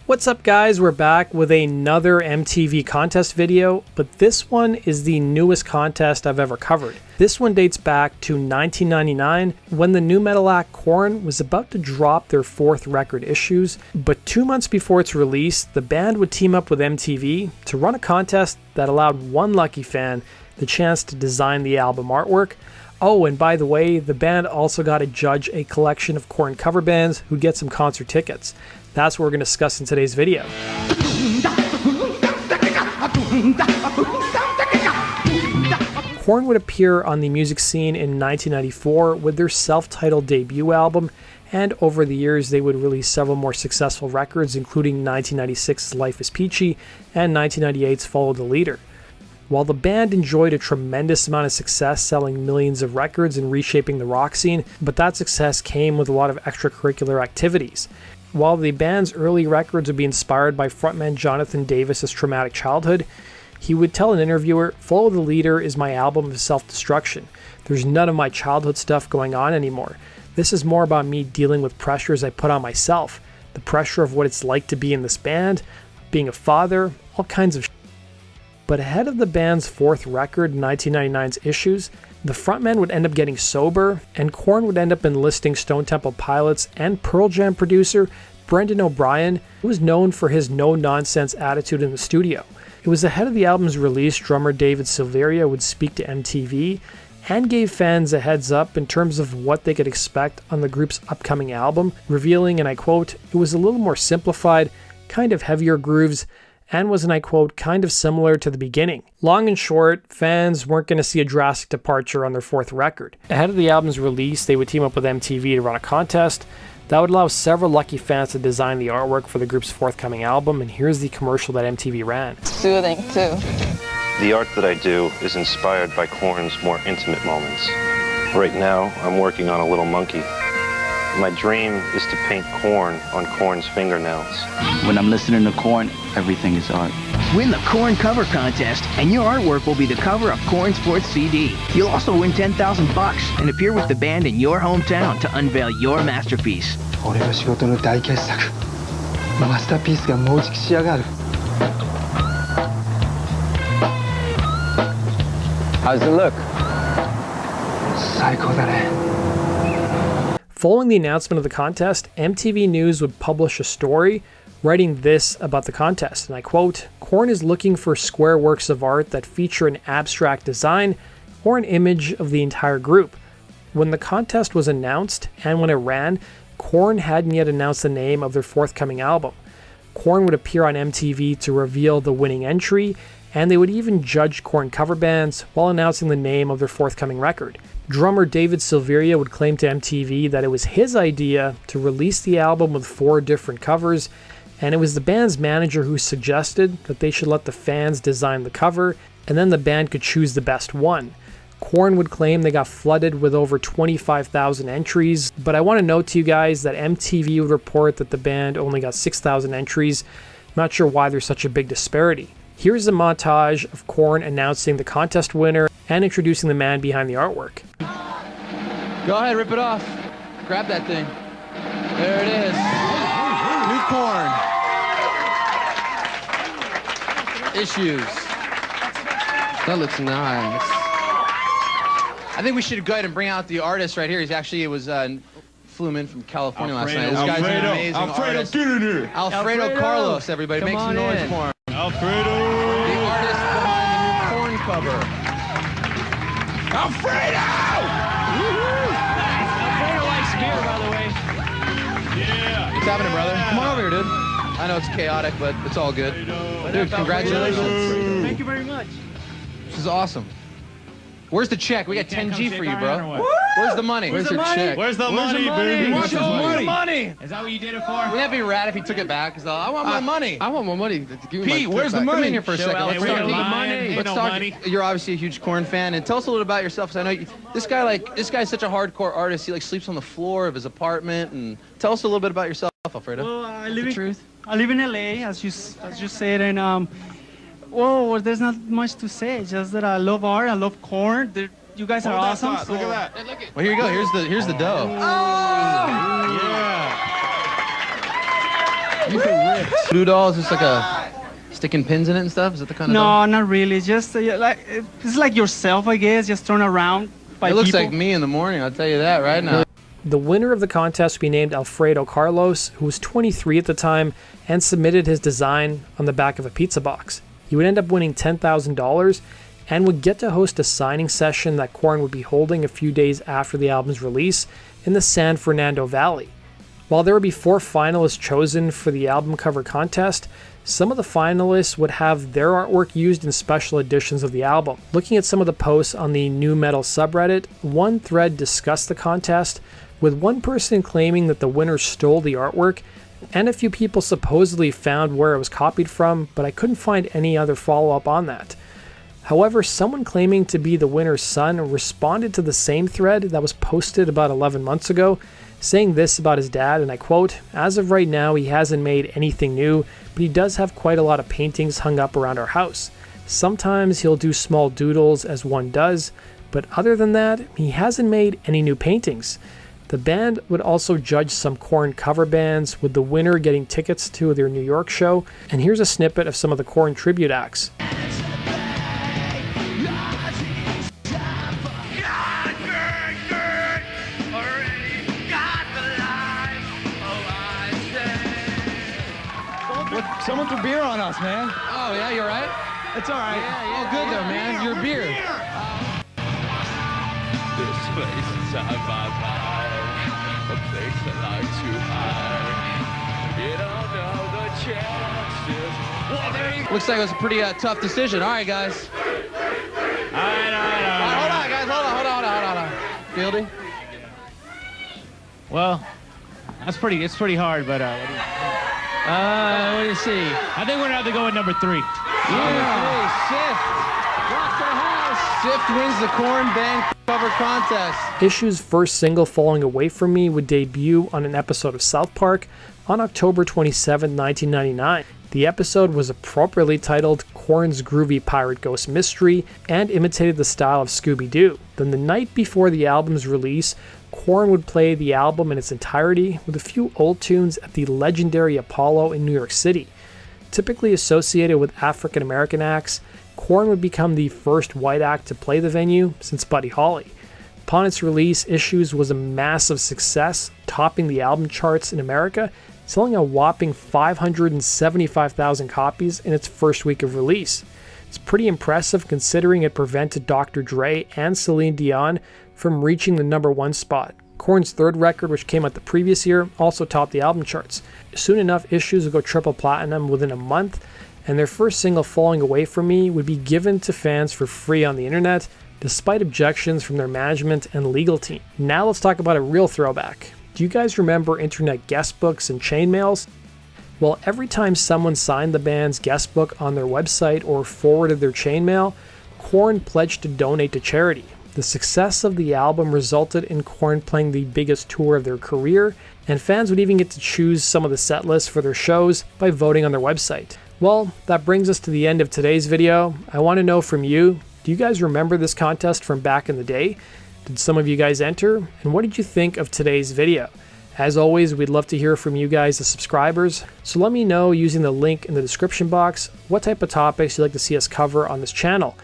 What's up guys, we're back with another MTV contest video, but this one is the newest contest I've ever covered. This one dates back to 1999 when the nu metal act Korn was about to drop their fourth record Issues, but 2 months before its release, the band would team up with MTV to run a contest that allowed one lucky fan the chance to design the album artwork. Oh, and by the way, the band also got to judge a collection of Korn cover bands who'd get some concert tickets. That's what we're going to discuss in today's video. Korn would appear on the music scene in 1994 with their self-titled debut album, and over the years they would release several more successful records, including 1996's Life is Peachy and 1998's Follow the Leader. While the band enjoyed a tremendous amount of success selling millions of records and reshaping the rock scene, but that success came with a lot of extracurricular activities. While the band's early records would be inspired by frontman Jonathan Davis's traumatic childhood, he would tell an interviewer, "Follow the Leader is my album of self-destruction. There's none of my childhood stuff going on anymore. This is more about me dealing with pressures I put on myself, the pressure of what it's like to be in this band, being a father, all kinds of shit." But ahead of the band's fourth record, 1999's Issues, the frontman would end up getting sober, and Korn would end up enlisting Stone Temple Pilots and Pearl Jam producer Brendan O'Brien, who was known for his no-nonsense attitude in the studio. It was ahead of the album's release, drummer David Silveria would speak to MTV and gave fans a heads up in terms of what they could expect on the group's upcoming album, revealing, and I quote, "It was a little more simplified, kind of heavier grooves, and was, and I quote, kind of similar to the beginning." Long and short, fans weren't going to see a drastic departure on their fourth record. Ahead of the album's release, they would team up with MTV to run a contest that would allow several lucky fans to design the artwork for the group's forthcoming album, and here's the commercial that MTV ran. Soothing, too. The art that I do is inspired by Korn's more intimate moments. Right now, I'm working on a little monkey. My dream is to paint Korn on Korn's fingernails. When I'm listening to Korn, everything is art. Win the Korn cover contest, and your artwork will be the cover of Korn's fourth CD. You'll also win $10,000 and appear with the band in your hometown to unveil your masterpiece. 俺の仕事の大傑作、マスターピースがもうじき仕上がる。How's it look? 最高だね。Following the announcement of the contest, MTV News would publish a story writing this about the contest, and I quote, "Korn is looking for square works of art that feature an abstract design or an image of the entire group." When the contest was announced and when it ran, Korn hadn't yet announced the name of their forthcoming album. Korn would appear on MTV to reveal the winning entry, and they would even judge Korn cover bands while announcing the name of their forthcoming record. Drummer David Silveria would claim to MTV that it was his idea to release the album with 4 different covers, and it was the band's manager who suggested that they should let the fans design the cover, and then the band could choose the best one. Korn would claim they got flooded with over 25,000 entries, but I want to note to you guys that MTV would report that the band only got 6,000 entries. I'm not sure why there's such a big disparity. Here's a montage of Korn announcing the contest winner and introducing the man behind the artwork. Go ahead, rip it off. Grab that thing. There it is. New Korn. Issues. That looks nice. I think we should go ahead and bring out the artist right here. Flew him in from California last night. This guy's an amazing artist. Get in here. Alfredo Carlos, everybody. Make some noise for him. Alfredo. The artist behind the new Korn cover. Alfredo! Alfredo likes beer, by the way. Yeah. What's happening, brother? Come on over here, dude. I know it's chaotic, but it's all good. Dude, congratulations. Thank you very much. This is awesome. Where's the check? We got 10G for you, bro. Where's the money? Where's your check? Where's the money, baby? Where's the money? Is that what you did it for? Wouldn't that be rad if he took it back? I want my money. I want my money. Give me Pete, my where's the money? Come in here for a second. Let's Let's talk. talk. Let's talk. You're obviously a huge Korn fan, and tell us a little about yourself. Because I know this guy's such a hardcore artist. He sleeps on the floor of his apartment. And tell us a little bit about yourself, Alfredo. Well, I live in LA, as you said, and well, there's not much to say. Just that I love art. I love Korn. You guys are awesome. Look at that. Well, here you go. Here's the dough. Yeah. You can Blue doll is just like a sticking pins in it and stuff? Is that the kind of No, doll? not really. Just it's like yourself, I guess, just thrown around by It looks people. like me in the morning, I'll tell you that right now. The winner of the contest will be named Alfredo Carlos, who was 23 at the time and submitted his design on the back of a pizza box. He would end up winning $10,000 and would get to host a signing session that Korn would be holding a few days after the album's release in the San Fernando Valley. While there would be 4 finalists chosen for the album cover contest, some of the finalists would have their artwork used in special editions of the album. Looking at some of the posts on the Nu Metal subreddit, one thread discussed the contest, with one person claiming that the winner stole the artwork, and a few people supposedly found where it was copied from, but I couldn't find any other follow-up on that. However, someone claiming to be the winner's son responded to the same thread that was posted about 11 months ago, saying this about his dad, and I quote, "As of right now, he hasn't made anything new, but he does have quite a lot of paintings hung up around our house. Sometimes he'll do small doodles as one does, but other than that, he hasn't made any new paintings." The band would also judge some Korn cover bands, with the winner getting tickets to their New York show, and here's a snippet of some of the Korn tribute acts. Someone threw beer on us, man. Oh, yeah, you're right? It's all right. Yeah, all good though, man. Your beer. This place is a place I like to hide. You don't know the chances. Well, there you Looks like it was a pretty tough decision. All right, guys. All right. Hold on, guys. Hold on. Fieldy? Well, it's pretty hard, but what do you see? I think we're gonna have to go with number 3. Sift wins the Korn band cover contest. Issue's first single, Falling Away From Me, would debut on an episode of South Park on October 27, 1999. The episode was appropriately titled Korn's Groovy Pirate Ghost Mystery and imitated the style of Scooby-Doo. Then the night before the album's release, Korn would play the album in its entirety with a few old tunes at the legendary Apollo in New York City. Typically associated with African American acts, Korn would become the first white act to play the venue since Buddy Holly. Upon its release, Issues was a massive success, topping the album charts in America, selling a whopping 575,000 copies in its first week of release. It's pretty impressive considering it prevented Dr. Dre and Celine Dion from reaching the number 1 spot. Korn's third record, which came out the previous year, also topped the album charts. Soon enough, Issues would go triple platinum within a month, and their first single, Falling Away From Me, would be given to fans for free on the internet, despite objections from their management and legal team. Now let's talk about a real throwback. Do you guys remember internet guest books and chainmails? Well, every time someone signed the band's guest book on their website or forwarded their chainmail, Korn pledged to donate to charity. The success of the album resulted in Korn playing the biggest tour of their career, and fans would even get to choose some of the set lists for their shows by voting on their website. Well, that brings us to the end of today's video. I want to know from you, do you guys remember this contest from back in the day? Did some of you guys enter? And what did you think of today's video? As always, we'd love to hear from you guys, the subscribers, so let me know using the link in the description box what type of topics you'd like to see us cover on this channel.